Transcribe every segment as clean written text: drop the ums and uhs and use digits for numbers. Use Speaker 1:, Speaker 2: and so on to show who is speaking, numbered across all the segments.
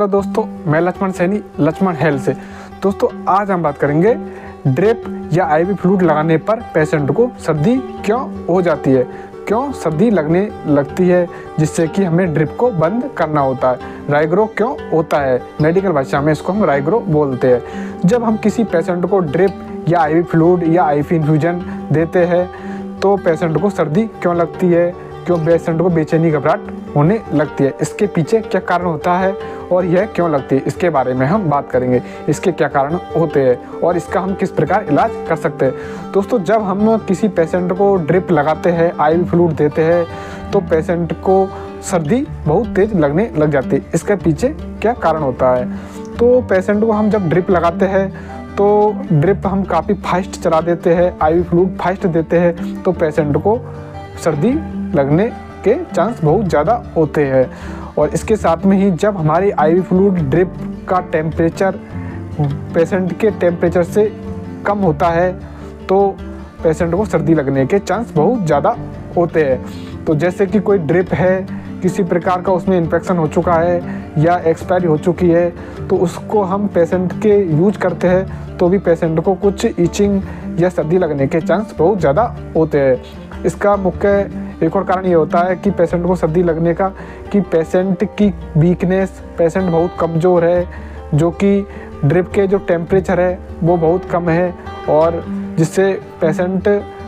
Speaker 1: Hello दोस्तों, मैं Lakshman Saini, Lakshman health से। दोस्तों आज हम बात करेंगे ड्रिप या आईवी फ्लूइड लगाने पर पेशेंट को सर्दी क्यों हो जाती है, क्यों सर्दी लगने लगती है जिससे कि हमें ड्रिप को बंद करना होता है। राइग्रो क्यों होता है, मेडिकल भाषा में इसको हम राइग्रो बोलते हैं। जब हम किसी पेशेंट को ड्रिप या आईवी फ्लूइड या आईवी इन्फ्यूजन देते हैं तो पेशेंट को सर्दी क्यों लगती है, क्यों पेशेंट को बेचैनी घबराहट होने लगती है, इसके पीछे क्या कारण होता है और यह क्यों लगती है, इसके बारे में हम बात करेंगे। इसके क्या कारण होते हैं और इसका हम किस प्रकार इलाज कर सकते हैं। दोस्तों जब हम किसी पेशेंट को ड्रिप लगाते हैं, आईवी फ्लूइड देते हैं तो पेशेंट को सर्दी बहुत तेज लगने लग जाती है। इसके पीछे क्या कारण होता है, तो पेशेंट को हम जब ड्रिप लगाते हैं तो ड्रिप हम काफ़ी फास्ट चला देते हैं, आईवी फ्लूइड फास्ट देते हैं तो पेशेंट को सर्दी लगने के चांस बहुत ज़्यादा होते हैं। और इसके साथ में ही जब हमारी आईवी फ्लूइड ड्रिप का टेम्परेचर पेशेंट के टेम्परेचर से कम होता है तो पेशेंट को सर्दी लगने के चांस बहुत ज़्यादा होते हैं। तो जैसे कि कोई ड्रिप है, किसी प्रकार का उसमें इन्फेक्शन हो चुका है या एक्सपायरी हो चुकी है तो उसको हम पेशेंट के यूज करते हैं तो भी पेशेंट को कुछ ईचिंग या सर्दी लगने के चांस बहुत ज़्यादा होते हैं। इसका मुख्य एक और कारण ये होता है कि पेशेंट को सर्दी लगने का कि पेशेंट की वीकनेस, पेशेंट बहुत कमज़ोर है, जो कि ड्रिप के जो टेम्परेचर है वो बहुत कम है और जिससे पेशेंट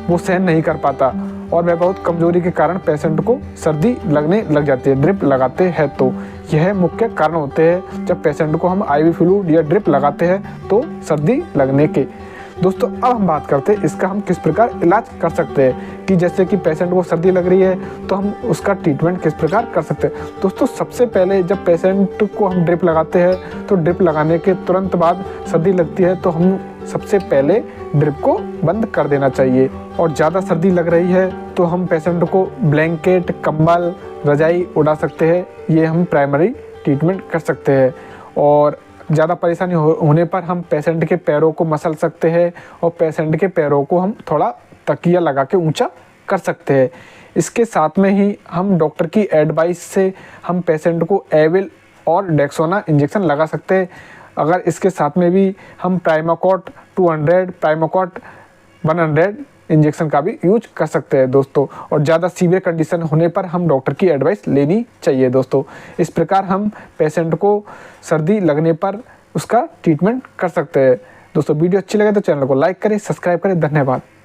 Speaker 1: वो सहन नहीं कर पाता और वह बहुत कमज़ोरी के कारण पेशेंट को सर्दी लगने लग जाती है ड्रिप लगाते हैं। तो यह मुख्य कारण होते हैं जब पेशेंट को हम आईवी फ्लूइड या ड्रिप लगाते हैं तो सर्दी लगने के। दोस्तों अब हम बात करते हैं इसका हम किस प्रकार इलाज कर सकते हैं कि जैसे कि पेशेंट को सर्दी लग रही है तो हम उसका ट्रीटमेंट किस प्रकार कर सकते हैं। दोस्तों सबसे पहले जब पेशेंट को हम ड्रिप लगाते हैं तो ड्रिप लगाने के तुरंत बाद सर्दी लगती है तो हम सबसे पहले ड्रिप को बंद कर देना चाहिए। और ज़्यादा सर्दी लग रही है तो हम पेशेंट को ब्लैंकेट, कंबल, रजाई उड़ा सकते हैं, ये हम प्राइमरी ट्रीटमेंट कर सकते हैं। और ज़्यादा परेशानी होने पर हम पेशेंट के पैरों को मसल सकते हैं और पेशेंट के पैरों को हम थोड़ा तकिया लगा के ऊंचा कर सकते हैं। इसके साथ में ही हम डॉक्टर की एडवाइस से हम पेशेंट को एविल और डेक्सोना इंजेक्शन लगा सकते हैं। अगर इसके साथ में भी हम प्राइमाकॉट 200, प्राइमाकॉट 100 इंजेक्शन का भी यूज कर सकते हैं दोस्तों। और ज़्यादा सीवियर कंडीशन होने पर हम डॉक्टर की एडवाइस लेनी चाहिए दोस्तों। इस प्रकार हम पेशेंट को सर्दी लगने पर उसका ट्रीटमेंट कर सकते हैं। दोस्तों वीडियो अच्छी लगे तो चैनल को लाइक करें, सब्सक्राइब करें। धन्यवाद।